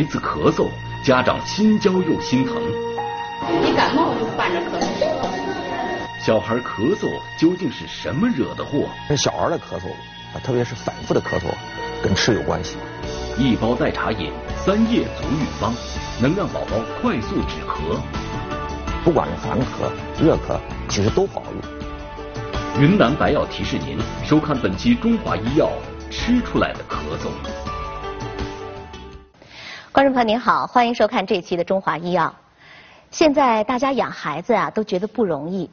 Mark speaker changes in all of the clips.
Speaker 1: 孩子咳嗽，家长心焦又心疼。
Speaker 2: 一感冒就伴着咳嗽。
Speaker 1: 小孩咳嗽究竟是什么惹的祸？
Speaker 3: 小孩的咳嗽特别是反复的咳嗽，跟吃有关系。
Speaker 1: 一包代茶饮，3叶足浴方，能让宝宝快速止咳。
Speaker 3: 不管是寒咳、热咳，其实都好用。
Speaker 1: 云南白药提示您收看本期《中华医药》，吃出来的咳嗽。
Speaker 4: 观众朋友您好，欢迎收看这期的《中华医药》。现在大家养孩子啊，都觉得不容易。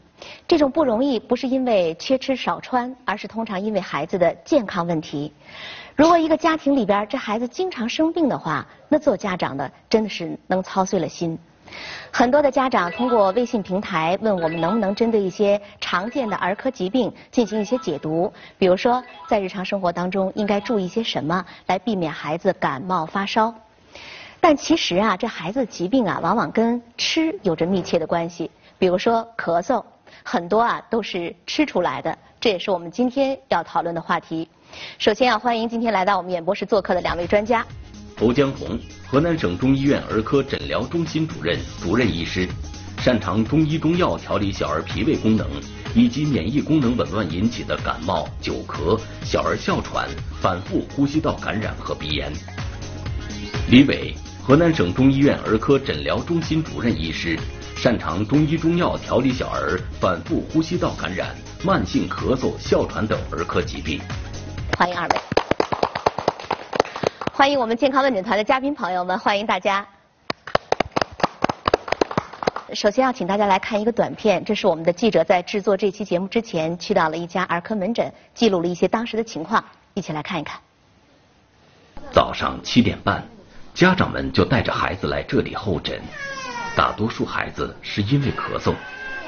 Speaker 4: 这种不容易不是因为缺吃少穿，而是通常因为孩子的健康问题。如果一个家庭里边这孩子经常生病的话，那做家长的真的是能操碎了心。很多的家长通过微信平台问我们能不能针对一些常见的儿科疾病进行一些解读，比如说在日常生活当中应该注意些什么来避免孩子感冒发烧。但其实啊，这孩子的疾病啊，往往跟吃有着密切的关系。比如说咳嗽，很多啊都是吃出来的，这也是我们今天要讨论的话题。首先要欢迎今天来到我们演播室做客的2位专家。
Speaker 1: 侯江红，河南省中医院儿科诊疗中心主任、主任医师，擅长中医中药调理小儿脾胃功能以及免疫功能紊乱引起的感冒、久咳、小儿哮喘、反复呼吸道感染和鼻炎。李伟，河南省中医院儿科诊疗中心主任医师，擅长中医中药调理小儿反复呼吸道感染、慢性咳嗽、哮喘等儿科疾病。
Speaker 4: 欢迎2位，欢迎我们健康问诊团的嘉宾朋友们，欢迎大家。首先要请大家来看一个短片，这是我们的记者在制作这期节目之前去到了一家儿科门诊，记录了一些当时的情况，一起来看一看。
Speaker 1: 早上7点半，家长们就带着孩子来这里候诊。大多数孩子是因为咳嗽，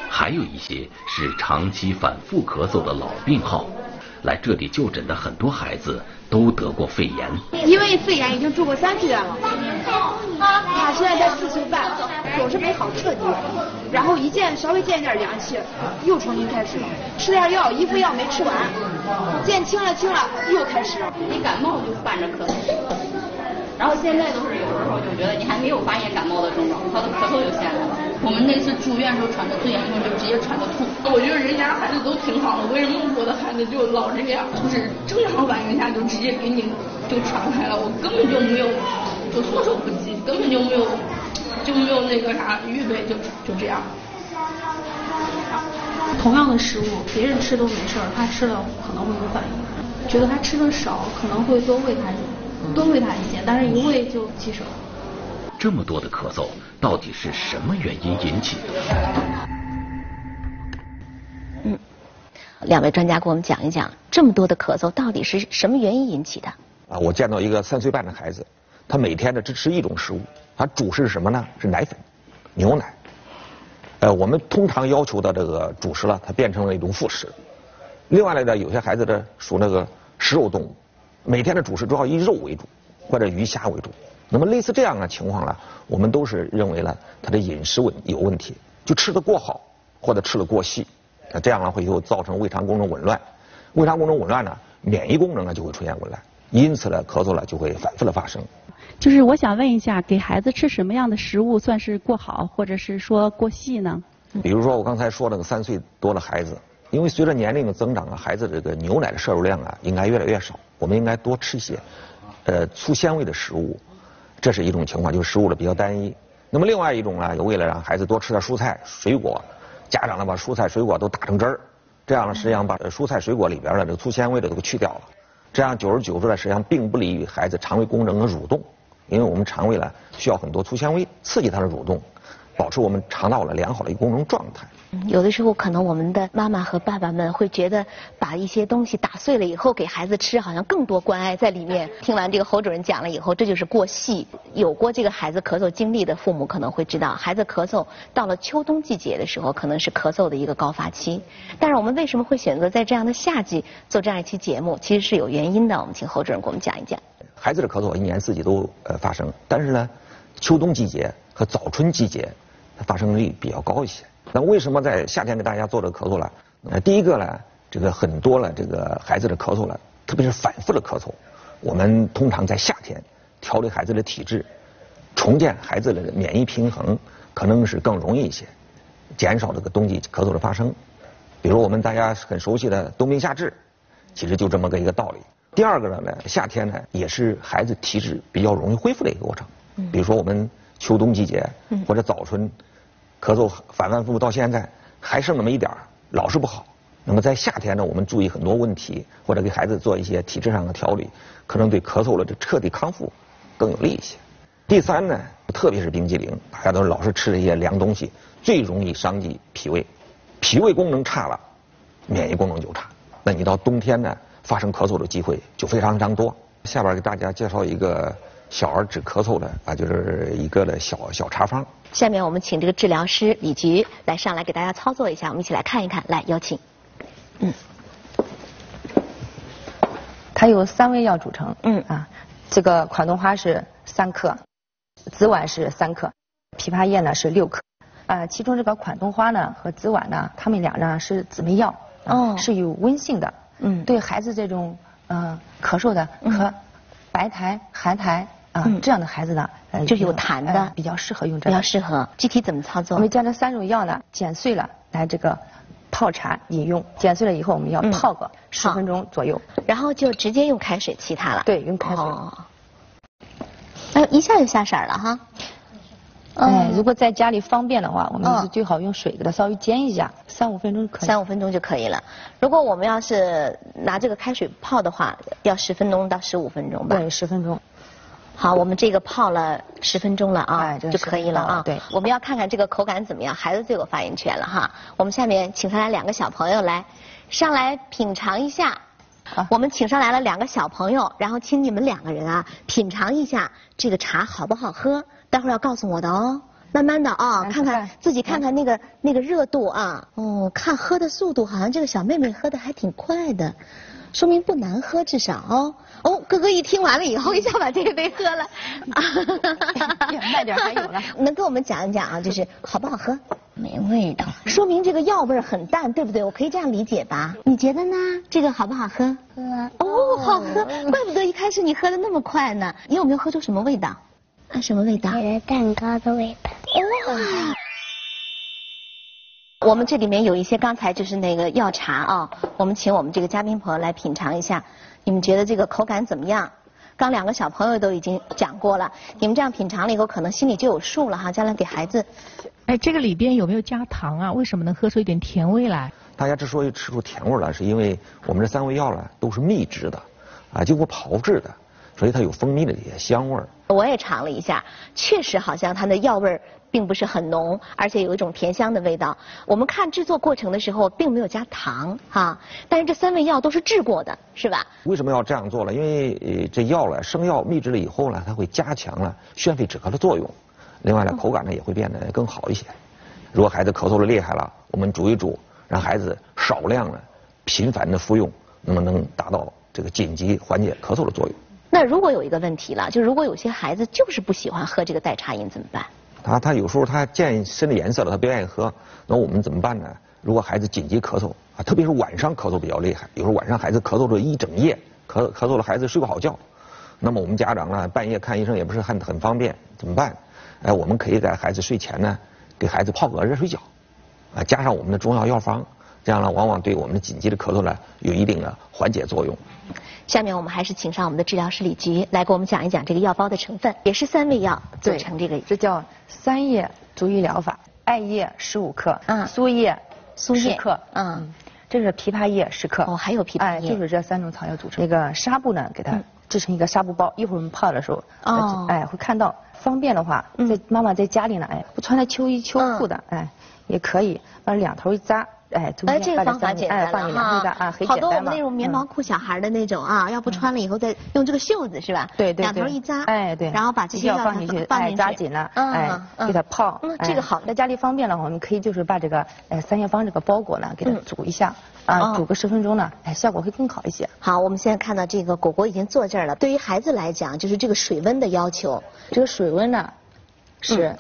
Speaker 1: 还有一些是长期反复咳嗽的老病号。来这里就诊的很多孩子都得过肺炎，
Speaker 5: 因为肺炎已经住过3次院了。他现在才4岁半，总是没好彻底，然后稍微见点凉气，又重新开始了。吃点药，一副药没吃完，见轻了又开始了。
Speaker 2: 一感冒就伴着咳嗽。然后现在都是有时候就觉得你还没有发现感冒的症状，他的咳嗽就先来了。我们那次住院时候传的最严重，就直接传的吐。
Speaker 6: 我觉得人家孩子都挺好的，为什么我的孩子就老这样？就是正常反应下就直接给你就传开了，我根本就没有就措手不及，根本就没有那个啥预备，就这样。
Speaker 7: 同样的食物，别人吃都没事儿，他吃了可能会有反应。觉得他吃的少，可能会多喂他一些，但是一喂就棘手。
Speaker 1: 这么多的咳嗽，到底是什么原因引起的
Speaker 4: ？2位专家给我们讲一讲，这么多的咳嗽到底是什么原因引起的？
Speaker 3: 我见到一个3岁半的孩子，他每天呢只吃一种食物，他主食是什么呢？是奶粉、牛奶。我们通常要求的这个主食了，它变成了一种副食。另外呢，有些孩子呢属那个食肉动物，每天的主食主要以肉为主，或者鱼虾为主。那么类似这样的情况呢，我们都是认为呢，他的饮食有问题，就吃得过好或者吃得过细，那这样呢会造成胃肠功能紊乱，胃肠功能紊乱呢，免疫功能呢就会出现紊乱，因此呢咳嗽呢就会反复的发生。
Speaker 8: 就是我想问一下，给孩子吃什么样的食物算是过好，或者是说过细呢？
Speaker 3: 比如说我刚才说那个3岁多的孩子，因为随着年龄的增长啊，孩子这个牛奶的摄入量啊应该越来越少，我们应该多吃一些粗纤维的食物。这是一种情况，就是食物的比较单一。那么另外一种呢，为了让孩子多吃点蔬菜水果，家长呢把蔬菜水果都打成汁儿，这样呢实际上把蔬菜水果里边的这个粗纤维的都给去掉了。这样久而久之呢，实际上并不利于孩子肠胃功能的蠕动，因为我们肠胃呢需要很多粗纤维刺激它的蠕动，保持我们肠道的良好的一个功能状态。
Speaker 4: 有的时候可能我们的妈妈和爸爸们会觉得把一些东西打碎了以后给孩子吃，好像更多关爱在里面。听完这个侯主任讲了以后，这就是过细。有过这个孩子咳嗽经历的父母可能会知道，孩子咳嗽到了秋冬季节的时候，可能是咳嗽的一个高发期。但是我们为什么会选择在这样的夏季做这样一期节目，其实是有原因的。我们请侯主任给我们讲一讲。
Speaker 3: 孩子的咳嗽1年4季都发生，但是呢，秋冬季节和早春季节发生率比较高一些。那为什么在夏天给大家做这个咳嗽呢？第一个呢，这个很多了这个孩子的咳嗽了，特别是反复的咳嗽，我们通常在夏天调理孩子的体质，重建孩子的免疫平衡可能是更容易一些，减少这个冬季咳嗽的发生。比如我们大家很熟悉的冬病夏治，其实就这么个一个道理。第二个呢，夏天呢也是孩子体质比较容易恢复的一个过程。比如说我们秋冬季节或者早春咳嗽反反复复到现在还剩那么一点儿，老是不好。那么在夏天呢，我们注意很多问题，或者给孩子做一些体质上的调理，可能对咳嗽的这彻底康复更有利一些。第三呢，特别是冰激凌，大家都老是吃这些凉东西，最容易伤及脾胃，脾胃功能差了，免疫功能就差。那你到冬天呢，发生咳嗽的机会就非常非常多。下边给大家介绍一个小儿治咳嗽的就是一个的小茶方。
Speaker 4: 下面我们请这个治疗师李菊来上来给大家操作一下，我们一起来看一看，来有请。
Speaker 9: 它由3味药组成。这个款冬花是3克，紫菀是3克，枇杷叶呢是6克。其中这个款冬花呢和紫菀呢，它们俩呢是姊妹药，是有温性的。对孩子这种咳嗽的白痰、寒痰这样的孩子呢，
Speaker 4: 就是有痰的，
Speaker 9: 比较适合用这个。
Speaker 4: 比较适合。具体怎么操作？
Speaker 9: 我们将这3种药呢剪碎了来这个泡茶饮用。剪碎了以后，我们要泡个10分钟左右，
Speaker 4: 然后就直接用开水沏它了。
Speaker 9: 对，用开水。
Speaker 4: 一下就下色了哈。
Speaker 9: 如果在家里方便的话，我们是最好用水给它稍微煎一下，3、5分钟可以。
Speaker 4: 3、5分钟就可以了。如果我们要是拿这个开水泡的话，要10分钟到15分钟吧。
Speaker 9: 对，10分钟。
Speaker 4: 好，我们这个泡了10分钟了啊，就可以了啊。
Speaker 9: 对，
Speaker 4: 我们要看看这个口感怎么样，孩子最有发言权了哈。我们下面请上来2个小朋友来，上来品尝一下。我们请上来了2个小朋友，然后请你们2个人啊品尝一下这个茶好不好喝，待会儿要告诉我的哦。慢慢的看看自己看看那个热度啊。看喝的速度，好像这个小妹妹喝的还挺快的，说明不难喝，至少哥哥一听完了以后，一下把这杯喝了。
Speaker 9: 慢点还有了。
Speaker 4: 能跟我们讲一讲啊，就是好不好喝？
Speaker 2: 没味道，
Speaker 4: 说明这个药味很淡，对不对？我可以这样理解吧？你觉得呢？这个好不好喝？好喝，怪不得一开始你喝的那么快呢。你有没有喝出什么味道？什么味道？
Speaker 10: 有蛋糕的味道。
Speaker 4: 我们这里面有一些刚才就是那个药茶我们请我们这个嘉宾朋友来品尝一下，你们觉得这个口感怎么样？刚2个小朋友都已经讲过了，你们这样品尝了以后，可能心里就有数了哈。将来给孩子，
Speaker 11: 这个里边有没有加糖啊？为什么能喝出一点甜味来？
Speaker 3: 大家之所以吃出甜味来，是因为我们这3味药呢都是秘制的，经过炮制的，所以它有蜂蜜的这些香味儿。
Speaker 4: 我也尝了一下，确实好像它的药味儿并不是很浓，而且有一种甜香的味道。我们看制作过程的时候，并没有加糖但是这3味药都是制过的，是吧？
Speaker 3: 为什么要这样做呢？因为这药呢，生药秘制了以后呢，它会加强了宣肺止咳的作用，另外呢，口感呢也会变得更好一些。如果孩子咳嗽的厉害了，我们煮一煮，让孩子少量的、频繁的服用，那么能达到这个紧急缓解咳嗽的作用。
Speaker 4: 那如果有一个问题了，就如果有些孩子就是不喜欢喝这个代茶饮怎么办？
Speaker 3: 他有时候他见深的颜色了，他不愿意喝，那我们怎么办呢？如果孩子紧急咳嗽特别是晚上咳嗽比较厉害，有时候晚上孩子咳嗽了一整夜，咳嗽了孩子睡不好觉，那么我们家长呢半夜看医生也不是很方便，怎么办？我们可以在孩子睡前呢给孩子泡个热水脚，加上我们的中药药方，这样呢往往对我们的紧急的咳嗽呢有一定的缓解作用。
Speaker 4: 下面我们还是请上我们的治疗师李菊来给我们讲一讲这个药包的成分，也是3味药组成这个。
Speaker 9: 这叫3叶足浴疗法，艾叶15克，苏叶10克，这是枇杷叶10克。
Speaker 4: 还有枇杷叶，
Speaker 9: 就是这3种草药组成。那个纱布呢，给它制成一个纱布包，一会儿我们泡的时候，会看到。方便的话，妈妈在家里呢，不穿的秋衣秋裤的，也可以把2头一扎。
Speaker 4: 这个方法简单了
Speaker 9: 哈，
Speaker 4: 好多我们那种棉毛裤小孩的那种要不穿了以后再用这个袖子是吧？
Speaker 9: 对
Speaker 4: ，2头一扎，
Speaker 9: 对，
Speaker 4: 然后把这些药
Speaker 9: 放进去，扎紧了，给它泡。
Speaker 4: 这个好，
Speaker 9: 在家里方便了，我们可以就是把这个3叶方这个包裹呢，给它煮一下，煮个10分钟呢，效果会更好一些。
Speaker 4: 好，我们现在看到这个果果已经坐这儿了。对于孩子来讲，就是这个水温的要求，
Speaker 9: 这个水温呢是，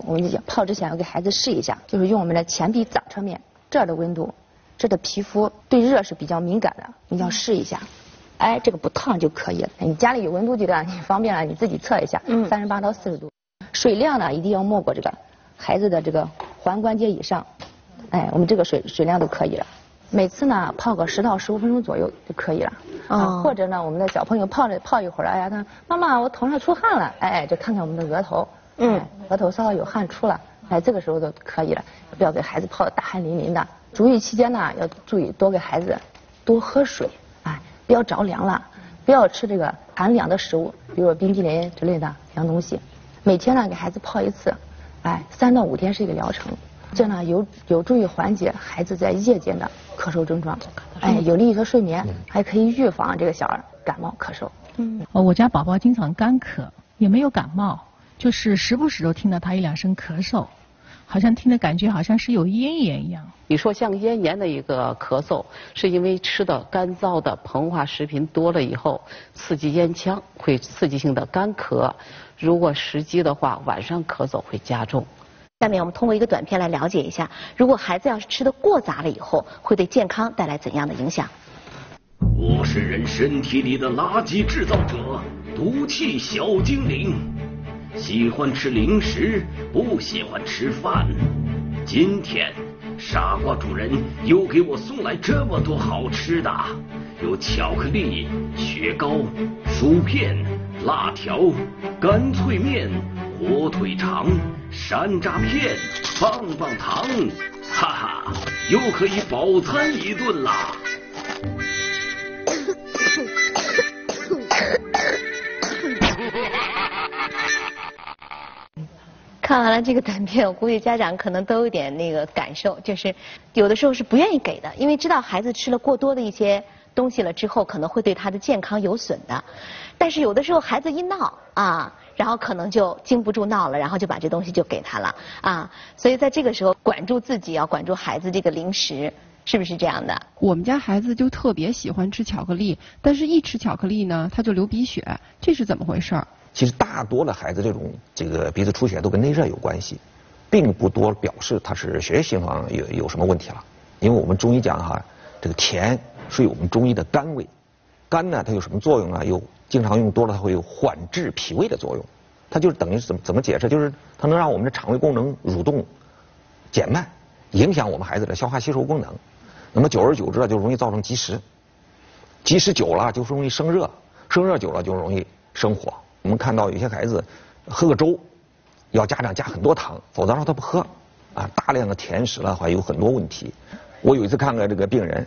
Speaker 9: 我们泡之前要给孩子试一下，就是用我们的前臂掌侧面这儿的温度。这的皮肤对热是比较敏感的，你要试一下。这个不烫就可以了。你家里有温度计的，你方便了你自己测一下，38到40度。水量呢一定要没过这个孩子的这个踝关节以上，哎，我们这个水量就可以了。每次呢泡个10到15分钟左右就可以了。或者呢我们的小朋友泡一会儿，哎呀，他妈妈我头上出汗了，哎，就看看我们的额头，额头稍稍有汗出了，哎，这个时候就可以了，不要给孩子泡得大汗淋淋的。足浴期间呢要注意多给孩子多喝水，哎，不要着凉了，不要吃这个寒凉的食物，比如说冰激凌之类的凉东西。每天呢给孩子泡一次，哎，3到5天是一个疗程。这呢有助于缓解孩子在夜间的咳嗽症状，哎，有利于他睡眠，还可以预防这个小儿感冒咳嗽。
Speaker 11: 我家宝宝经常干咳，也没有感冒，就是时不时都听到他1-2声咳嗽，好像听着感觉好像是有咽炎一样。
Speaker 10: 你说像咽炎的一个咳嗽，是因为吃的干燥的膨化食品多了以后，刺激咽腔，会刺激性的干咳。如果时机的话，晚上咳嗽会加重。
Speaker 4: 下面我们通过一个短片来了解一下，如果孩子要是吃的过杂了以后，会对健康带来怎样的影响？
Speaker 1: 我是人身体里的垃圾制造者，毒气小精灵，喜欢吃零食，不喜欢吃饭。今天傻瓜主人又给我送来这么多好吃的，有巧克力、雪糕、薯片、辣条、干脆面、火腿肠、山楂片、棒棒糖，哈哈，又可以饱餐一顿啦！
Speaker 4: 看完了这个短片，我估计家长可能都有点那个感受，就是有的时候是不愿意给的，因为知道孩子吃了过多的一些东西了之后，可能会对他的健康有损的。但是有的时候孩子一闹啊，然后可能就经不住闹了，然后就把这东西就给他了啊。所以在这个时候，管住自己，要管住孩子这个零食，是不是这样的？
Speaker 12: 我们家孩子就特别喜欢吃巧克力，但是一吃巧克力呢，他就流鼻血，这是怎么回事？
Speaker 3: 其实大多的孩子这个鼻子出血都跟内热有关系，并不多表示他是血液循环有什么问题了。因为我们中医讲哈，这个甜是我们中医的甘味，甘呢它有什么作用啊？有经常用多了它会有缓治脾胃的作用，它就是等于怎么解释？就是它能让我们的肠胃功能蠕动减慢，影响我们孩子的消化吸收功能。那么久而久之就容易造成积食，积食久了就容易生热，生热久了就容易生火。我们看到有些孩子喝个粥，要家长加很多糖，否则让他不喝啊。大量的甜食的话有很多问题。我有一次看个这个病人，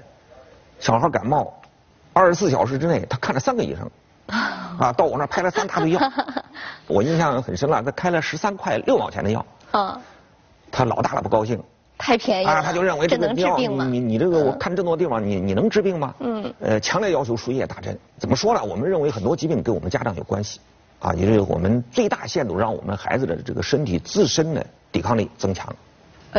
Speaker 3: 小孩感冒，24小时之内他看了3个医生，啊，到我那儿拍了3大堆药，我印象很深了，他开了13块6毛钱的药，他老大了不高兴。
Speaker 4: 太便宜了，
Speaker 3: 他就认为这个药你这个我看这么多地方，你能治病吗？强烈要求输液打针。怎么说呢？我们认为很多疾病跟我们家长有关系。啊，也就是我们最大限度让我们孩子的这个身体自身的抵抗力增强。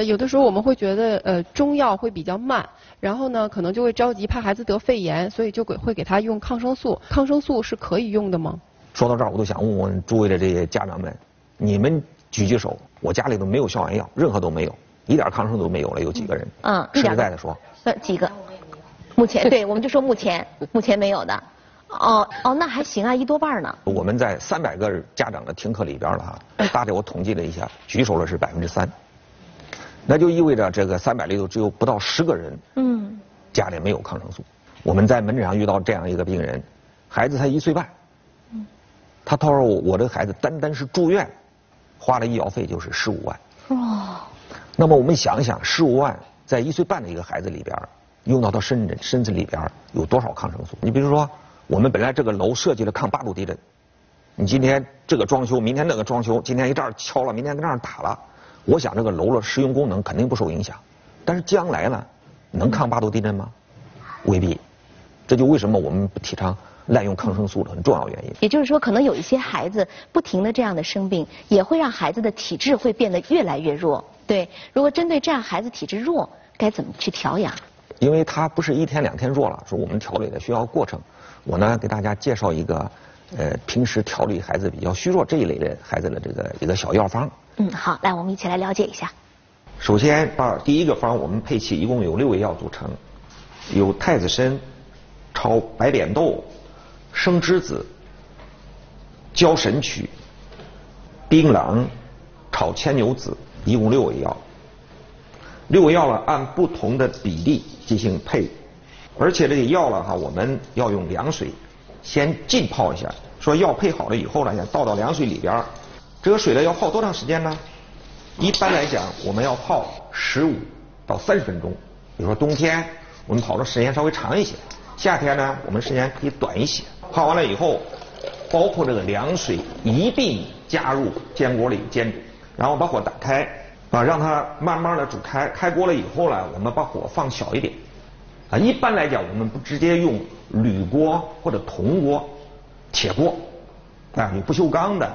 Speaker 12: 有的时候我们会觉得中药会比较慢，然后呢可能就会着急怕孩子得肺炎，所以就会给他用抗生素。抗生素是可以用的吗？
Speaker 3: 说到这儿，我都想问问诸位的这些家长们，你们举举手，我家里都没有消炎药，任何都没有，一点抗生素都没有了，有几个人？实在的说，
Speaker 4: 几个？目前对，我们就说目前没有的。那还行啊，一多半呢。
Speaker 3: 我们在300个家长的听课里边了哈，大概我统计了一下，举手了是3%，那就意味着这个300里头只有不到10个人，家里没有抗生素。我们在门诊上遇到这样一个病人，孩子才1岁半，他说我这孩子单是住院，花了医药费就是15万。那么我们想一想，15万在1岁半的一个孩子里边，用到他身体里边有多少抗生素？你比如说。我们本来这个楼设计了抗8度地震，你今天这个装修，明天那个装修，今天一这儿敲了，明天跟这儿打了，我想这个楼的实用功能肯定不受影响。但是将来呢，能抗8度地震吗？未必。这就为什么我们不提倡滥用抗生素的很重要原因。
Speaker 4: 也就是说，可能有一些孩子不停的这样的生病，也会让孩子的体质会变得越来越弱。对，如果针对这样孩子体质弱，该怎么去调养？
Speaker 3: 因为他不是1天2天弱了，说我们调理的需要过程。我呢给大家介绍一个平时调理孩子比较虚弱这一类的孩子的这个一个小药方。
Speaker 4: 好，来我们一起来了解一下。
Speaker 3: 首先第一个方我们配器一共有6味药组成，有太子参、炒白扁豆、生栀子、焦神曲、槟榔、炒牵牛子，一共6味药。6味药呢，按不同的比例进行配，而且这个药了哈，我们要用凉水先浸泡一下。说药配好了以后呢，要倒到凉水里边。这个水呢要泡多长时间呢？一般来讲，我们要泡15到30分钟。比如说冬天我们泡的时间稍微长一些，夏天呢我们时间可以短一些。泡完了以后，包括这个凉水一并加入煎锅里煎煮，然后把火打开啊，让它慢慢的煮开。开锅了以后呢，我们把火放小一点啊。一般来讲，我们不直接用铝锅或者铜锅、铁锅啊，有不锈钢的。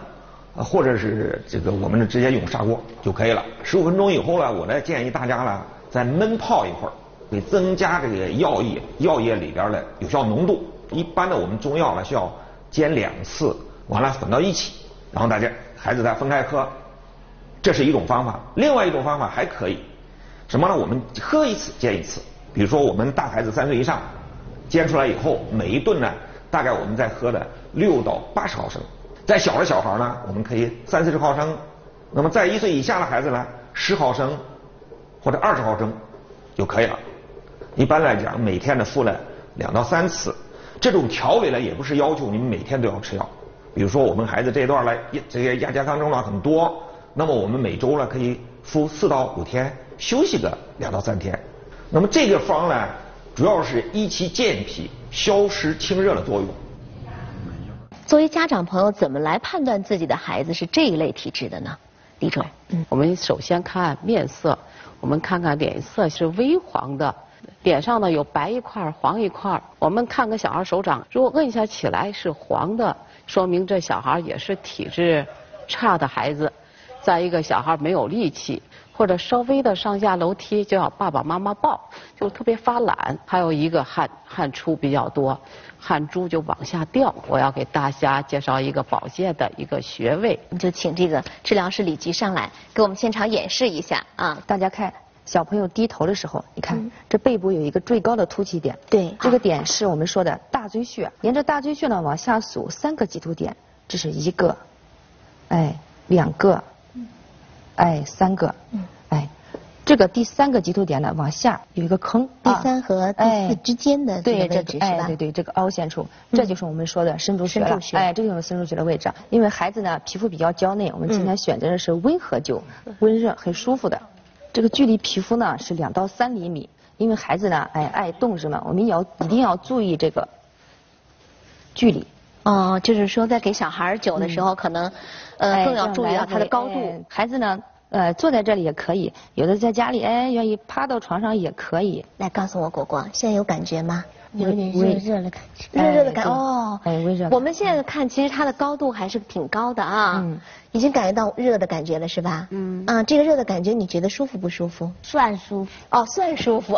Speaker 3: 或者是这个我们直接用砂锅就可以了。15分钟以后呢，我呢建议大家呢再焖泡一会儿，给增加这个药液里边的有效浓度。一般的我们中药呢需要煎2次，完了混到一起，然后大家孩子再分开喝，这是一种方法。另外一种方法还可以什么呢？我们喝一次煎一次。比如说我们大孩子3岁以上煎出来以后，每一顿呢大概我们在喝的6到80毫升。再小的小孩呢，我们可以30-40毫升。那么在1岁以下的孩子呢，10毫升或者20毫升就可以了。一般来讲，每天呢服了2到3次。这种调理呢，也不是要求你们每天都要吃药。比如说我们孩子这段来这个亚健康症状很多，那么我们每周呢可以服4到5天，休息个2到3天。那么这个方呢，主要是益其健脾、消食清热的作用。
Speaker 4: 作为家长朋友，怎么来判断自己的孩子是这一类体质的呢？李总，
Speaker 10: 我们首先看面色，我们看看脸色是微黄的，脸上呢有白一块黄一块。我们看个小孩手掌，如果摁下起来是黄的，说明这小孩也是体质差的孩子。再一个，小孩没有力气，或者稍微的上下楼梯就要爸爸妈妈抱，就特别发懒。还有一个汗出比较多，汗珠就往下掉。我要给大家介绍一个保健的一个穴位，
Speaker 4: 你就请这个治疗师李菊上来给我们现场演示一下啊。
Speaker 9: 大家看，小朋友低头的时候，你看这背部有一个最高的凸起点，
Speaker 4: 对，
Speaker 9: 这个点是我们说的大椎穴。沿着大椎穴呢往下数3个棘突点，这是1个，哎，2个，哎，3个，哎。这个第3个棘突点呢，往下有一个坑，
Speaker 4: 第3和第4之间的这个位置是吧？
Speaker 9: 对，这个凹陷处，这就是我们说的深柱穴了。哎，这就是深柱穴的位置。因为孩子呢皮肤比较娇嫩，我们今天选择的是温和灸，温热很舒服的。这个距离皮肤呢是2到3厘米，因为孩子呢爱动是吗？我们一定要注意这个距离。
Speaker 4: 哦，就是说在给小孩灸的时候，可能更要注意到它的高度。
Speaker 9: 孩子呢。坐在这里也可以，有的在家里愿意趴到床上也可以。
Speaker 4: 来告诉我果果，现在有感觉吗？
Speaker 13: 有点热热的感觉，
Speaker 4: 热的感觉哦。
Speaker 9: 微热。
Speaker 4: 我们现在看，其实它的高度还是挺高的啊，已经感觉到热的感觉了，是吧？这个热的感觉你觉得舒服不舒服？
Speaker 13: 算舒服。
Speaker 4: 哦，算舒服。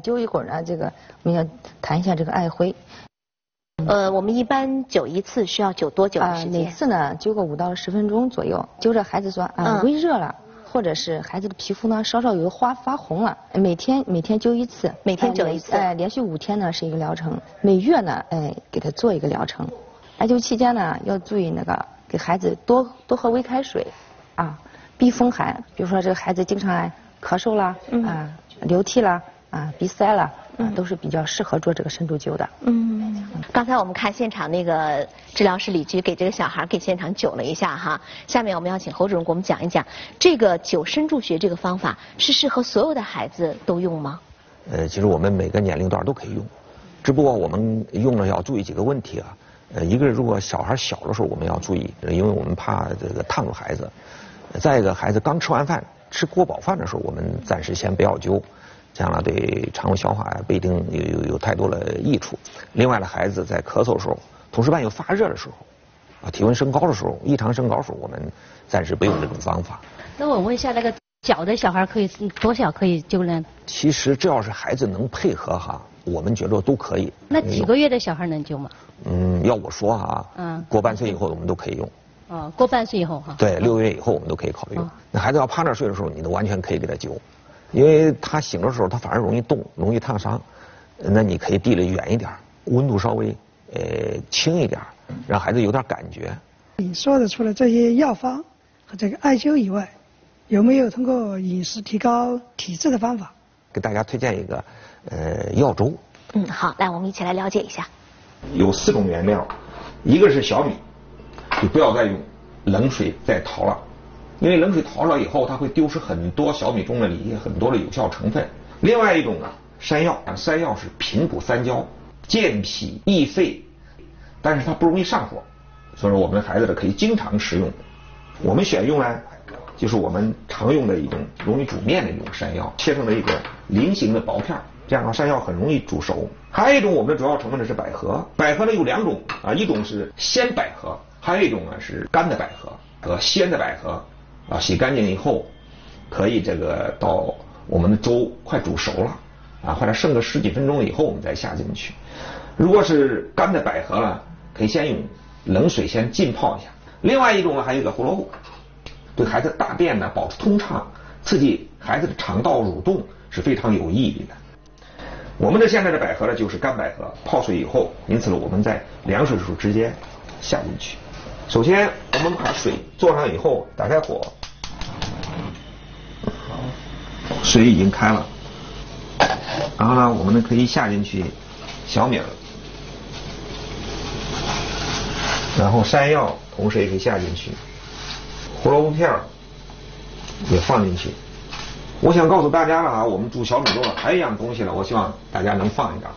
Speaker 9: 灸一会儿呢，这个我们要谈一下这个艾灰。
Speaker 4: 我们一般灸一次需要灸多久的时间？
Speaker 9: 每次呢灸个5到10分钟左右。灸着孩子说微热了，或者是孩子的皮肤呢稍稍有发红了，每天灸一次，
Speaker 4: 每天灸一次，
Speaker 9: 连续5天呢是一个疗程，每月呢给他做一个疗程。艾灸期间呢要注意那个给孩子多喝温开水啊，避风寒。比如说这个孩子经常咳嗽啦流涕啦鼻塞啦都是比较适合做这个深度灸的。
Speaker 4: 刚才我们看现场那个治疗师李菊给这个小孩给现场灸了一下哈，下面我们要请侯主任给我们讲一讲这个灸深柱穴这个方法是适合所有的孩子都用吗？
Speaker 3: 其实我们每个年龄段都可以用，只不过我们用了要注意几个问题啊。一个如果小孩小的时候我们要注意，因为我们怕这个烫着孩子。再一个，孩子刚吃完饭吃过饱饭的时候，我们暂时先不要灸。这样呢，对肠胃消化不一定有太多的益处。另外呢，孩子在咳嗽的时候，同时伴有发热的时候，体温升高的时候，异常升高的时候，我们暂时不用这种方法。
Speaker 13: 那我问一下，那个小的小孩可以多小可以灸呢？
Speaker 3: 其实只要是孩子能配合哈，我们觉得都可以。
Speaker 13: 那几个月的小孩能灸吗？
Speaker 3: 要我说啊，过半岁以后我们都可以用。
Speaker 13: 过半岁以后哈。
Speaker 3: 对，6个月以后我们都可以考虑用。那孩子要趴那睡的时候，你都完全可以给他灸。因为他醒的时候，他反而容易动，容易烫伤。那你可以离得远一点，温度稍微轻一点，让孩子有点感觉。
Speaker 14: 你说的除了这些药方和这个艾灸以外，有没有通过饮食提高体质的方法？
Speaker 3: 给大家推荐一个药粥。
Speaker 4: 好，来我们一起来了解一下。
Speaker 3: 有4种原料，一个是小米，就不要再用冷水再淘了，因为冷水淘了以后，它会丢失很多小米中的里很多的有效成分。另外一种啊，山药，山药是平补三焦，健脾益肺，但是它不容易上火，所以说我们孩子可以经常食用。我们选用呢，就是我们常用的一种容易煮面的一种山药，切成了一个菱形的薄片，这样的话山药很容易煮熟。还有一种我们的主要成分呢是百合，百合呢有2种啊，一种是鲜百合，还有一种呢是干的百合。鲜的百合啊，洗干净以后，可以这个到我们的粥快煮熟了啊，或者剩个10几分钟以后我们再下进去。如果是干的百合呢，可以先用冷水先浸泡一下。另外一种呢，还有一个胡萝卜，对孩子大便呢保持通畅，刺激孩子的肠道蠕动是非常有益的。我们的现在的百合呢就是干百合，泡水以后，因此呢我们在凉水的时候直接下进去。首先我们把水做上以后，打开火，水已经开了，然后呢我们可以下进去小米，然后山药同时也可以下进去，胡萝卜片也放进去。我想告诉大家了啊，我们煮小米粥了，还有一样东西呢，我希望大家能放一点，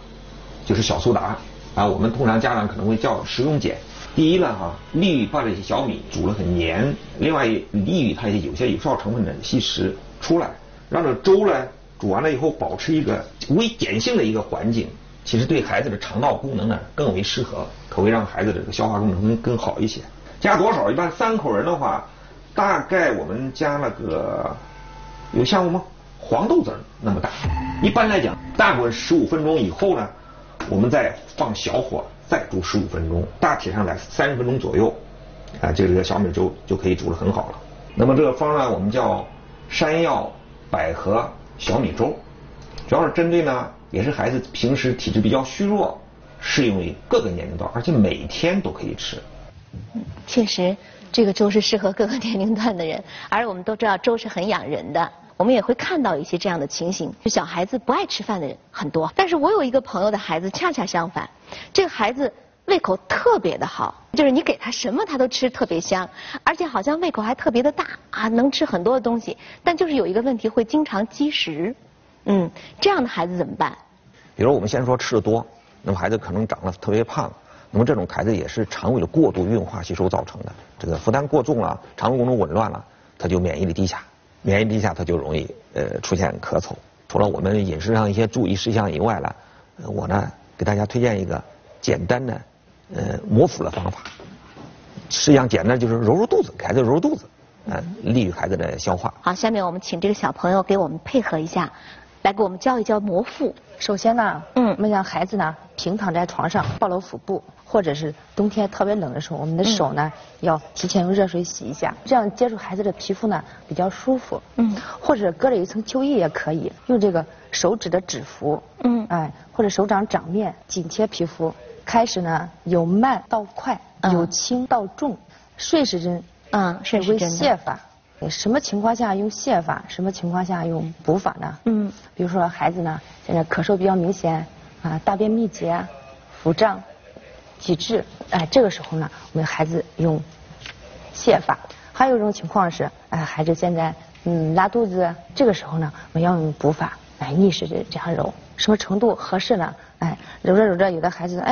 Speaker 3: 就是小苏打啊。我们通常家长可能会叫食用碱。第一呢哈，利于把这些小米煮了很黏；另外利于它有些有效成分的吸食出来，让这粥呢煮完了以后保持一个微碱性的一个环境，其实对孩子的肠道功能呢更为适合，可会让孩子的这个消化功能更好一些。加多少？一般3口人的话，大概我们加了个有像我们黄豆子那么大。一般来讲，大滚15分钟以后呢，我们再放小火再煮15分钟，大体上在30分钟左右，啊，这个小米粥就可以煮得很好了。那么这个方案我们叫山药百合小米粥，主要是针对呢，也是孩子平时体质比较虚弱，适用于各个年龄段，而且每天都可以吃。
Speaker 4: 确实，这个粥是适合各个年龄段的人，而我们都知道粥是很养人的。我们也会看到一些这样的情形，就小孩子不爱吃饭的人很多。但是我有一个朋友的孩子恰恰相反，这个孩子胃口特别的好，就是你给他什么他都吃特别香，而且好像胃口还特别的大啊，能吃很多的东西。但就是有一个问题，会经常积食。这样的孩子怎么办？
Speaker 3: 比如我们先说吃的多，那么孩子可能长得特别胖，那么这种孩子也是肠胃的过度运化吸收造成的。这个负担过重了，肠胃功能紊乱了，他就免疫力低下。免疫力低下，它就容易出现咳嗽。除了我们饮食上一些注意事项以外呢，我呢给大家推荐一个简单的摩腹的方法。实际上简单就是揉揉肚子，给孩子揉揉肚子，利于孩子的消化。
Speaker 4: 好，下面我们请这个小朋友给我们配合一下，来给我们教一教摩腹。
Speaker 9: 首先呢，我们让孩子呢平躺在床上，抱搂腹部，或者是冬天特别冷的时候，我们的手呢要提前用热水洗一下，这样接触孩子的皮肤呢比较舒服。或者隔着一层秋衣也可以，用这个手指的指腹，或者手掌掌面紧贴皮肤。开始呢由慢到快，由轻到重，顺时针，
Speaker 4: 顺时针
Speaker 9: 泻法。什么情况下用泻法，什么情况下用补法呢？比如说孩子呢现在咳嗽比较明显啊，大便秘结、腹胀、积滞，这个时候呢我们孩子用泻法。还有一种情况是，孩子现在拉肚子，这个时候呢我们要用补法，逆时针这样揉，什么程度合适呢？揉着揉着，有的孩子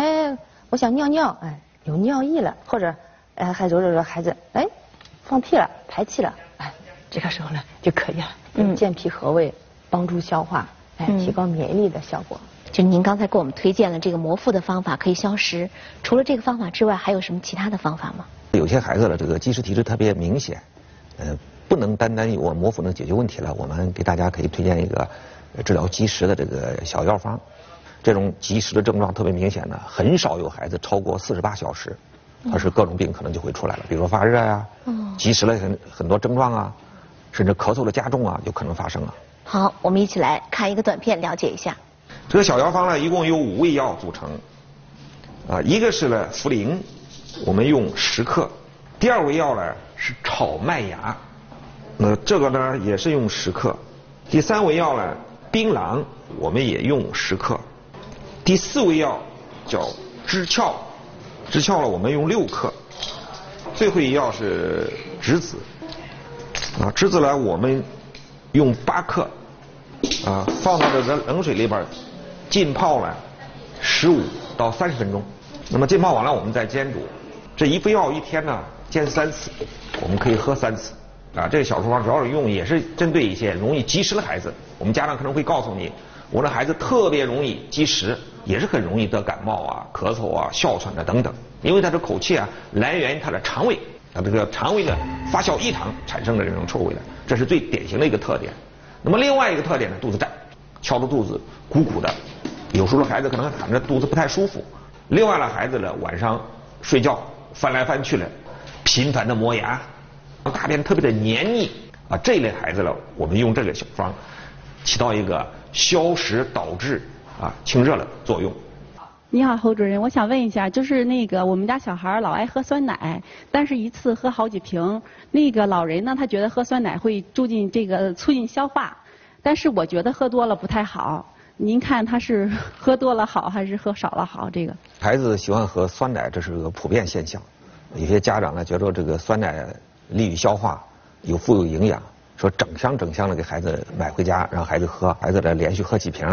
Speaker 9: 我想尿尿，有尿意了，或者还揉着揉着孩子放屁了，排气了，这个时候呢就可以了，健脾和胃，帮助消化，提高免疫力的效果。
Speaker 4: 就您刚才给我们推荐了这个摩腹的方法，可以消食。除了这个方法之外，还有什么其他的方法吗？
Speaker 3: 有些孩子的这个积食体质特别明显，不能单单有摩腹能解决问题了。我们给大家可以推荐一个治疗积食的这个小药方。这种积食的症状特别明显的，很少有孩子超过48小时，它是各种病可能就会出来了，比如说发热呀，积食了很多症状啊，甚至咳嗽的加重啊，就可能发生了。
Speaker 4: 好，我们一起来看一个短片，了解一下。
Speaker 3: 这个小药方呢，一共由5味药组成，一个是呢茯苓，我们用10克，第二味药呢是炒麦芽，这个呢也是用10克。第3味药呢槟榔，我们也用10克。第4味药叫栀壳，栀壳呢我们用6克。最后一药是栀子，栀子呢我们用8克，放到这个冷水里边浸泡呢15到30分钟。那么浸泡完了我们再煎煮。这一副药一天呢煎3次，我们可以喝3次。这个小处方主要是用也是针对一些容易积食的孩子。我们家长可能会告诉你，我的孩子特别容易积食，也是很容易得感冒啊、咳嗽啊、哮喘啊等等，因为他的口气来源于他的肠胃，这个肠胃的发酵异常产生的这种臭味的，这是最典型的一个特点。那么另外一个特点呢，肚子胀，敲着肚子鼓鼓的，有时候孩子可能喊着肚子不太舒服。另外呢，孩子呢晚上睡觉翻来翻去的，频繁的磨牙，大便特别的黏腻这一类孩子了，我们用这个小方起到一个消食导滞清热的作用。
Speaker 8: 你好，侯主任，我想问一下，就是那个我们家小孩老爱喝酸奶，但是一次喝好几瓶。那个老人呢，他觉得喝酸奶会促进消化，但是我觉得喝多了不太好。您看他是喝多了好还是喝少了好？这个
Speaker 3: 孩子喜欢喝酸奶，这是个普遍现象。有些家长呢觉得这个酸奶利于消化，富有营养，说整箱的给孩子买回家让孩子喝，孩子呢连续喝几瓶，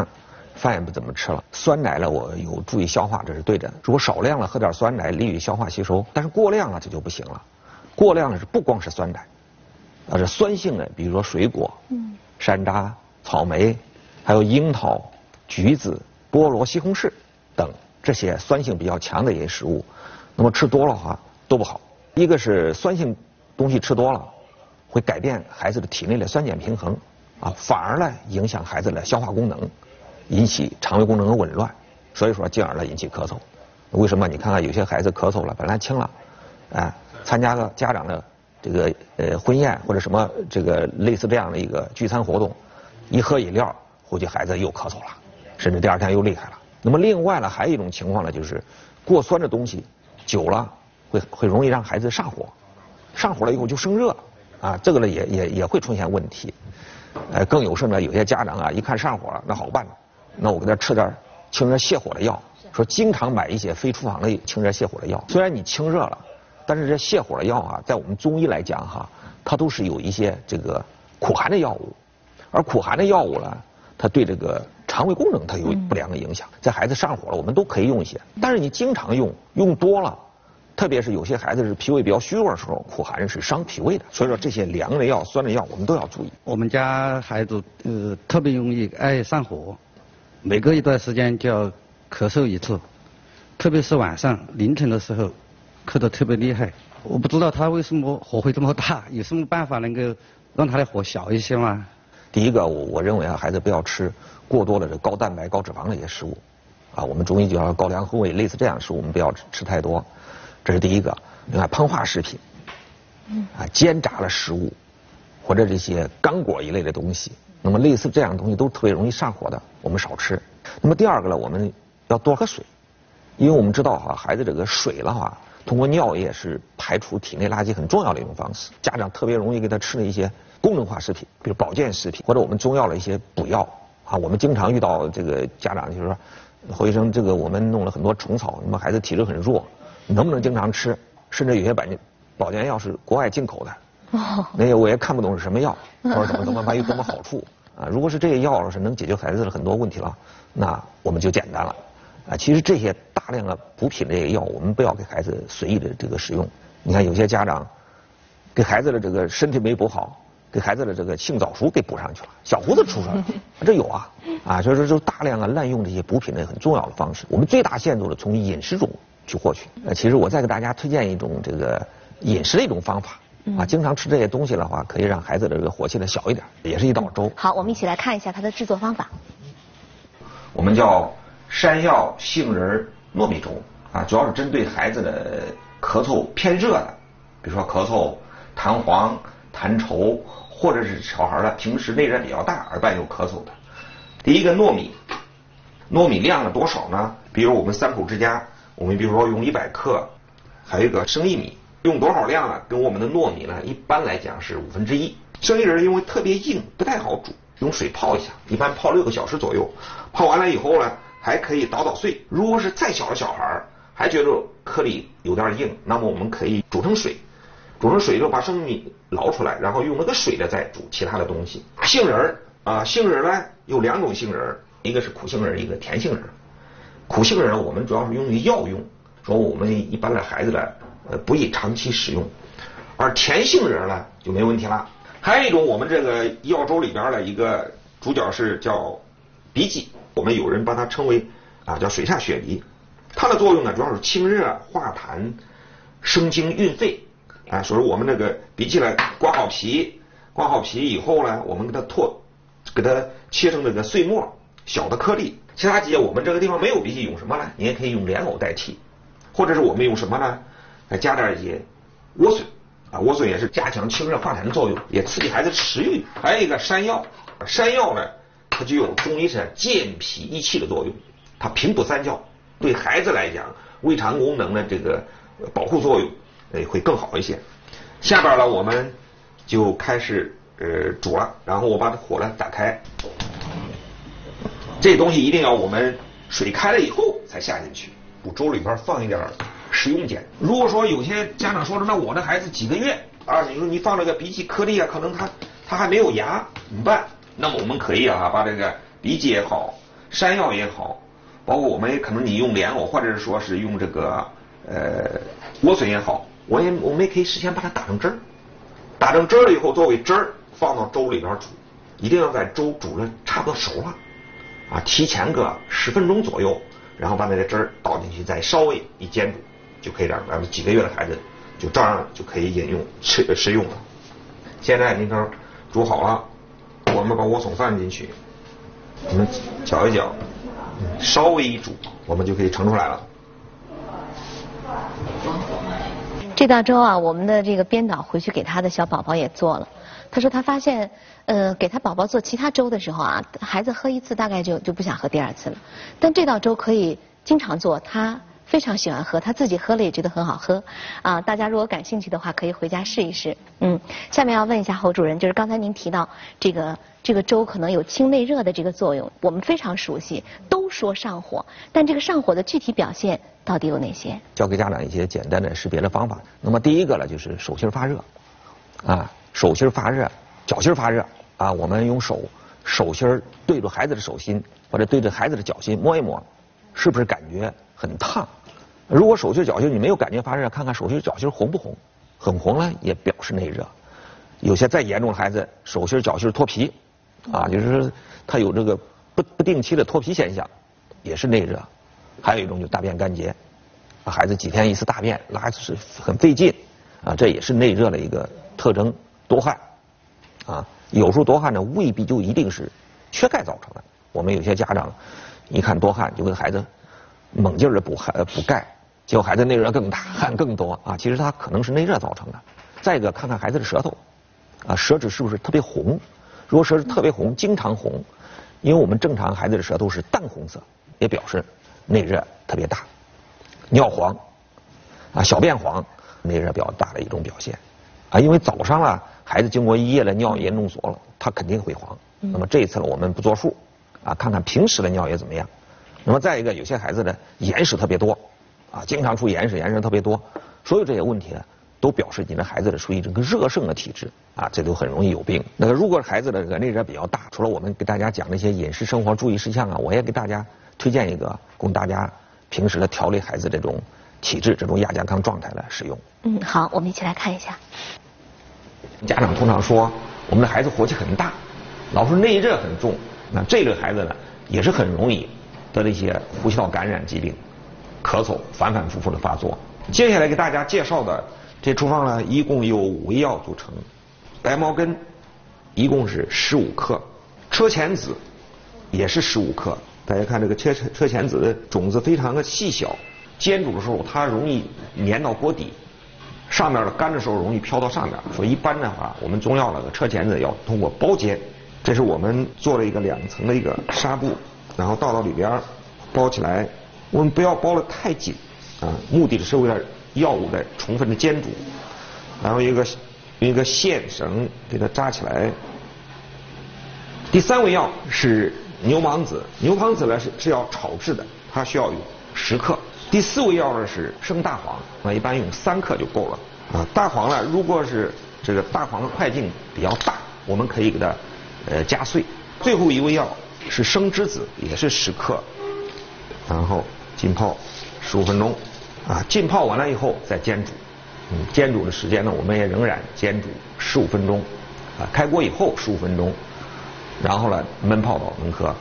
Speaker 3: 饭也不怎么吃了。酸奶呢我有助于消化，这是对的。如果少量了喝点酸奶利于消化吸收，但是过量了这就不行了。过量呢是不光是酸奶，这酸性的，比如说水果，山楂、草莓，还有樱桃、橘子、菠萝、西红柿等这些酸性比较强的一些食物，那么吃多了的话都不好。一个是酸性东西吃多了会改变孩子的体内的酸碱平衡反而呢影响孩子的消化功能，引起肠胃功能的紊乱，所以说进而呢引起咳嗽。为什么？你看看有些孩子咳嗽了本来轻了，参加个家长的这个婚宴或者什么这个类似这样的一个聚餐活动，一喝饮料回去孩子又咳嗽了，甚至第2天又厉害了。那么另外呢还有一种情况呢，就是过酸的东西久了会容易让孩子上火，上火了以后就生热这个呢也会出现问题。更有甚呢，有些家长一看上火了，那好办了，那我给他吃点清热泻火的药，说经常买一些非处方的清热泻火的药。虽然你清热了，但是这泻火的药在我们中医来讲它都是有一些这个苦寒的药物，而苦寒的药物呢，它对这个肠胃功能它有不良的影响。在孩子上火了，我们都可以用一些，但是你经常用多了，特别是有些孩子是脾胃比较虚弱的时候，苦寒是伤脾胃的。所以说这些凉的药、酸的药我们都要注意。
Speaker 15: 我们家孩子特别容易爱上火，每隔一段时间就要咳嗽一次，特别是晚上凌晨的时候咳得特别厉害。我不知道他为什么火会这么大，有什么办法能够让他的火小一些吗？
Speaker 3: 第一个，我认为孩子不要吃过多的这高蛋白、高脂肪的一些食物我们中医叫高粱厚味，类似这样的食物我们不要吃太多，这是第一个。另外，膨化食品煎炸的食物或者这些干果一类的东西，那么类似这样的东西都特别容易上火的，我们少吃。那么第二个呢，我们要多喝水，因为我们知道孩子这个水的话，通过尿液是排除体内垃圾很重要的一种方式。家长特别容易给他吃的一些功能化食品，比如保健食品或者我们中药的一些补药我们经常遇到这个家长就是说，侯医生，这个我们弄了很多虫草，那么孩子体质很弱，能不能经常吃？甚至有些保健药是国外进口的，那个我也看不懂是什么药，或者怎么有多么好处如果是这些药是能解决孩子的很多问题了，那我们就简单了其实这些大量的补品这些药，我们不要给孩子随意的这个使用。你看有些家长给孩子的这个身体没补好，给孩子的这个性早熟给补上去了，小胡子出来了，这有所以说就大量滥用这些补品的很重要的方式。我们最大限度的从饮食中去获取。其实我再给大家推荐一种这个饮食的一种方法经常吃这些东西的话，可以让孩子的这个火气呢小一点，也是一道粥。
Speaker 4: 好，我们一起来看一下它的制作方法。
Speaker 3: 我们叫山药杏仁糯米粥主要是针对孩子的咳嗽偏热的，比如说咳嗽、痰黄、痰稠，或者是小孩平时内热比较大而伴有咳嗽的。第一个糯米量了多少呢？比如我们3口之家，我们比如说用100克，还有一个生薏米用多少量呢？跟我们的糯米呢，一般来讲是1/5。生薏仁因为特别硬，不太好煮，用水泡一下，一般泡6个小时左右。泡完了以后呢，还可以捣碎。如果是再小的小孩还觉得颗粒有点硬，那么我们可以煮成水。煮成水之后把生米捞出来，然后用那个水的再煮其他的东西。杏仁杏仁呢有2种杏仁，一个是苦杏仁，一个甜杏仁。苦杏仁我们主要是用于药用，说我们一般的孩子呢不宜长期使用，而甜杏仁呢就没问题了。还有一种我们这个药粥里边的一个主角是叫荸荠，我们有人把它称为叫水下雪梨。它的作用呢主要是清热化痰、生津运肺。所以我们这个荸荠呢刮好皮以后呢，我们给它切成这个碎末小的颗粒。其他节我们这个地方没有荸荠，用什么呢？你也可以用莲藕代替，或者是我们用什么呢？加点一些莴笋莴笋也是加强清热化痰的作用，也刺激孩子食欲。还有一个山药，山药呢它具有中医是健脾益气的作用，它平补三焦，对孩子来讲胃肠功能的这个保护作用会更好一些。下边呢我们就开始煮了，然后我把火呢打开。这东西一定要我们水开了以后才下进去。煮粥里边放一点食用碱。如果说有些家长说了，那我的孩子几个月你说你放这个荸荠颗粒可能他还没有芽，怎么办？那么我们可以把这个荸荠也好，山药也好，包括我们可能你用莲藕或者是说是用这个莴笋也好，我们也可以事先把它打成汁儿，打成汁儿了以后作为汁儿放到粥里边煮，一定要在粥煮了差不多熟了提前个10分钟左右，然后把那个汁儿倒进去，再稍微一煎煮，就可以让咱们几个月的孩子就照样就可以饮用食用了。现在您看煮好了，我们把莴笋放进去，我们搅一搅，稍微一煮，我们就可以盛出来了。
Speaker 4: 这道粥我们的这个编导回去给他的小宝宝也做了。他说他发现，给他宝宝做其他粥的时候孩子喝1次大概就不想喝第2次了。但这道粥可以经常做，他非常喜欢喝，他自己喝了也觉得很好喝大家如果感兴趣的话，可以回家试一试。下面要问一下侯主任，就是刚才您提到这个粥可能有清内热的这个作用，我们非常熟悉，都说上火，但这个上火的具体表现到底有哪些？
Speaker 3: 教给家长一些简单的识别的方法。那么第一个呢，就是手心发热手心发热，脚心发热我们用手心对着孩子的手心或者对着孩子的脚心摸一摸，是不是感觉很烫？如果手心脚心你没有感觉发热，看看手心脚心红不红，很红呢也表示内热。有些再严重的孩子手心脚心脱皮就是他有这个不定期的脱皮现象，也是内热。还有一种就大便干结，孩子几天一次大便拉是很费劲这也是内热的一个特征。多汗有时候多汗呢未必就一定是缺钙造成的。我们有些家长一看多汗就给孩子猛劲儿的补钙，结果孩子内热更大，汗更多其实它可能是内热造成的。再一个看看孩子的舌头舌质是不是特别红，如果舌质特别红，经常红，因为我们正常孩子的舌头是淡红色，也表示内热特别大。尿黄小便黄，内热比较大的一种表现因为早上孩子经过一夜的尿液弄锁了，他肯定会黄。那么这一次我们不作数看看平时的尿液怎么样。那么再一个，有些孩子的眼屎特别多经常出眼屎特别多，所有这些问题都表示你的孩子的属于这个热盛的体质这都很容易有病。那个如果孩子的这个内热比较大，除了我们给大家讲那些饮食生活注意事项我也给大家推荐一个供大家平时的调理孩子这种体质、这种亚健康状态来使用。
Speaker 4: 好，我们一起来看一下。
Speaker 3: 家长通常说我们的孩子火气很大，老是内热很重，那这类孩子呢也是很容易得了一些呼吸道感染疾病，咳嗽反复的发作。接下来给大家介绍的这处方呢，一共由5味药组成。白茅根一共是15克，车前子也是15克。大家看这个车前子的种子非常的细小，煎煮的时候它容易粘到锅底，上面的干的时候容易飘到上面，所以一般的话我们中药的车前子要通过包煎。这是我们做了一个2层的一个纱布，然后倒到里边包起来，我们不要包得太紧目的是为了药物的充分的煎煮，然后用一个线绳给它扎起来。第3味药是牛蒡子，牛蒡子呢是要炒制的，它需要有10克。第4味药呢是生大黄，一般用3克就够了。大黄呢，如果是这个大黄的块径比较大，我们可以给它夹碎。最后1味药是生栀子，也是10克，然后浸泡15分钟。浸泡完了以后再煎煮。煎煮的时间呢，我们也仍然煎煮15分钟。开锅以后15分钟，然后呢焖泡到能喝。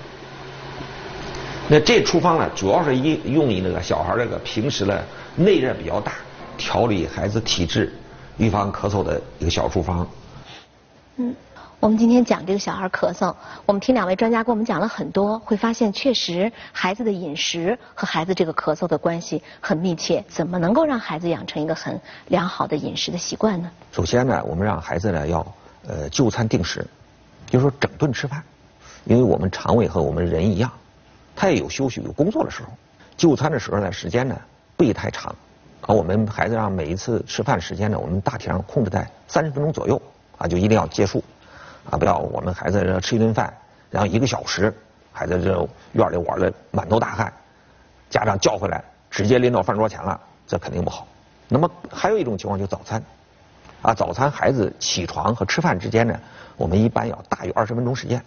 Speaker 3: 那这处方呢，主要是用于那个小孩这个平时呢内热比较大，调理孩子体质、预防咳嗽的一个小处方。
Speaker 4: 我们今天讲这个小孩咳嗽，我们听2位专家给我们讲了很多，会发现确实孩子的饮食和孩子这个咳嗽的关系很密切。怎么能够让孩子养成一个很良好的饮食的习惯呢？首先呢，我们让孩子呢要就餐定时，就是说整顿吃饭，因为我们肠胃和我们人一样，他也有休息有工作的时候。就餐的时候呢，时间呢不宜太长。我们孩子让每一次吃饭时间呢，我们大体上控制在30分钟左右就一定要结束。不要我们孩子吃一顿饭，然后1个小时，孩子这院里玩的满头大汗，家长叫回来直接拎到饭桌前了，这肯定不好。那么还有一种情况就是早餐，早餐孩子起床和吃饭之间呢，我们一般要大于20分钟时间。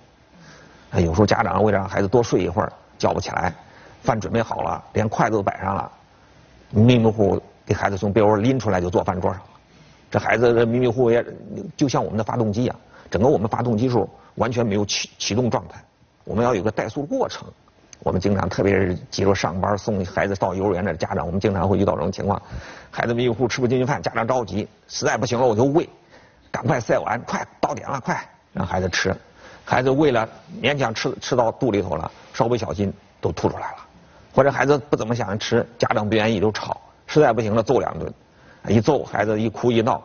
Speaker 4: 有时候家长为了让孩子多睡一会儿，叫不起来，饭准备好了，连筷子都摆上了，迷迷糊糊给孩子从被窝拎出来就坐饭桌上了。这孩子迷迷糊糊也就像我们的发动机一样。整个我们发动机时候完全没有启动状态，我们要有个怠速过程。我们经常，特别是急着上班送孩子到幼儿园的家长，我们经常会遇到这种情况：孩子迷迷糊糊吃不进去饭，家长着急，实在不行了我就喂，赶快塞碗，快到点了，快让孩子吃。孩子为了勉强吃到肚里头了，稍微小心都吐出来了。或者孩子不怎么想吃，家长不愿意就吵，实在不行了揍2顿，一揍孩子一哭一闹，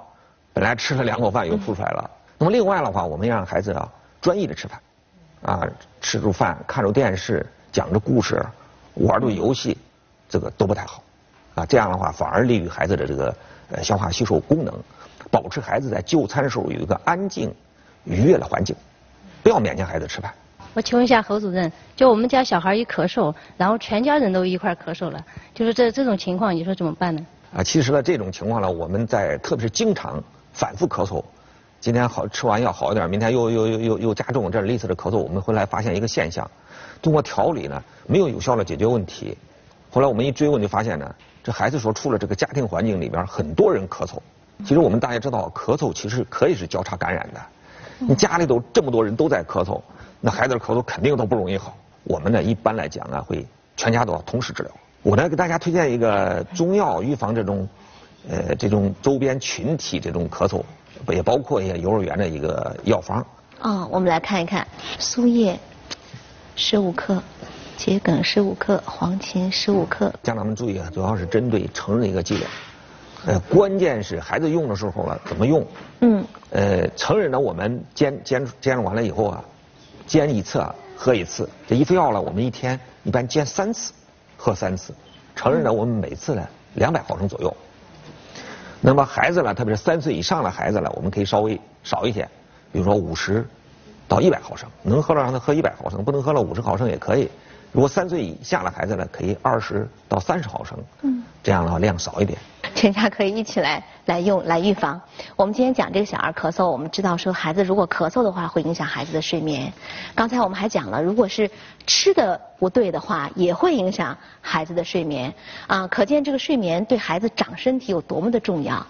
Speaker 4: 本来吃了2口饭又吐出来了。那么另外的话，我们让孩子专一的吃饭，吃着饭看着电视讲着故事玩着游戏，这个都不太好，这样的话反而利于孩子的这个消化吸收功能，保持孩子在就餐时候有一个安静愉悦的环境，不要勉强孩子吃饭。
Speaker 13: 我请问一下侯主任，就我们家小孩一咳嗽，然后全家人都一块咳嗽了，就是这种情况，你说怎么办呢？
Speaker 3: 其实呢这种情况呢，我们在特别是经常反复咳嗽。今天吃完药好一点，明天又加重，这类似的咳嗽，我们后来发现一个现象，通过调理呢没有有效的解决问题。后来我们一追问就发现呢，这孩子所处的这个家庭环境里边很多人咳嗽。其实我们大家知道，咳嗽其实可以是交叉感染的。你家里头这么多人都在咳嗽，那孩子的咳嗽肯定都不容易好。我们呢一般来讲会全家都要同时治疗。我呢给大家推荐一个中药预防这种周边群体这种咳嗽。也包括一些幼儿园的一个药方。
Speaker 4: 我们来看一看：苏叶15克，桔梗15克，黄芩15克。家长们注意主要是针对成人的一个剂量。关键是孩子用的时候怎么用？成人呢，我们煎完了以后煎1次喝1次。这一副药我们一天一般煎3次，喝3次。成人呢，我们每次200毫升左右。那么孩子呢，特别是3岁以上的孩子呢，我们可以稍微少一些，比如说50到100毫升，能喝了让他喝100毫升，不能喝了50毫升也可以。如果3岁以下的孩子呢，可以20到30毫升，这样的话量少一点。全家可以一起来用来预防。我们今天讲这个小儿咳嗽，我们知道说孩子如果咳嗽的话，会影响孩子的睡眠。刚才我们还讲了，如果是吃的不对的话，也会影响孩子的睡眠可见这个睡眠对孩子长身体有多么的重要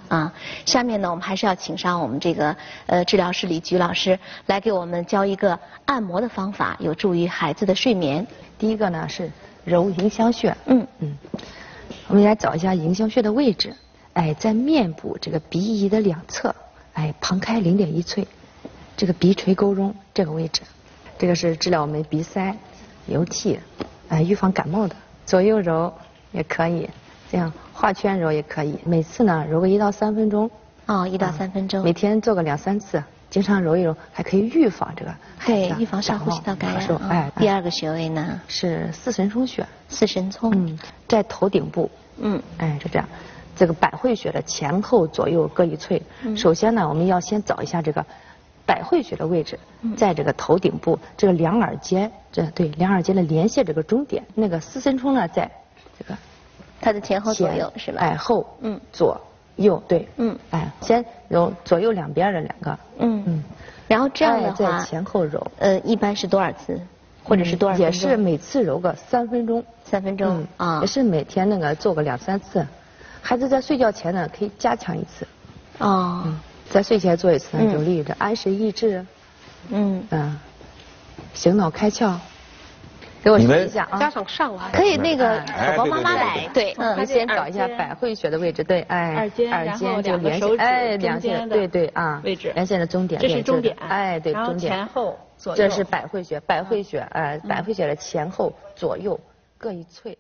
Speaker 4: 下面呢，我们还是要请上我们这个治疗师李菊老师来给我们教一个按摩的方法，有助于孩子的睡眠。
Speaker 9: 第一个呢是揉迎香穴。我们来找一下迎香穴的位置。在面部这个鼻翼的2侧，旁开0.1寸，这个鼻垂沟中这个位置，这个是治疗我们鼻塞、流涕，预防感冒的。左右揉也可以，这样画圈揉也可以。每次呢揉个1到3分钟。1到3分钟。每天做个2、3次，经常揉一揉，还可以预防这个。对，预防上呼吸道感染。第2个穴位呢是四神聪穴。四神聪。在头顶部。就这样。这个百会穴的前后左右各一寸。首先呢，我们要先找一下这个百会穴的位置，在这个头顶部这个两耳尖，两耳尖的连线这个中点，那个丝身冲呢在这个
Speaker 4: 它的前后左右是吧？
Speaker 9: 哎后左右对哎先揉左右两边的两个
Speaker 4: 然后这样的话
Speaker 9: 在前后揉
Speaker 4: 一般是多少次？或者是多少分钟？
Speaker 9: 也是每次揉个3分钟。
Speaker 4: 3分钟啊，
Speaker 9: 也是每天那个做个2、3次。孩子在睡觉前呢，可以加强一次。在睡前做一次呢，有利于这安神益智。醒脑开窍。给我试一下啊！
Speaker 10: 家长上来
Speaker 4: 可以那个宝宝妈妈来，对，
Speaker 9: 先找一下百会穴的位置，对，哎，耳尖就连线，哎，两线，对啊，
Speaker 11: 位置，
Speaker 9: 连线的终点，
Speaker 11: 这是终点，
Speaker 9: 哎，对，终点，
Speaker 11: 前后左右，
Speaker 9: 这是百会穴，百会穴，哎，百会穴的前后左右各一寸。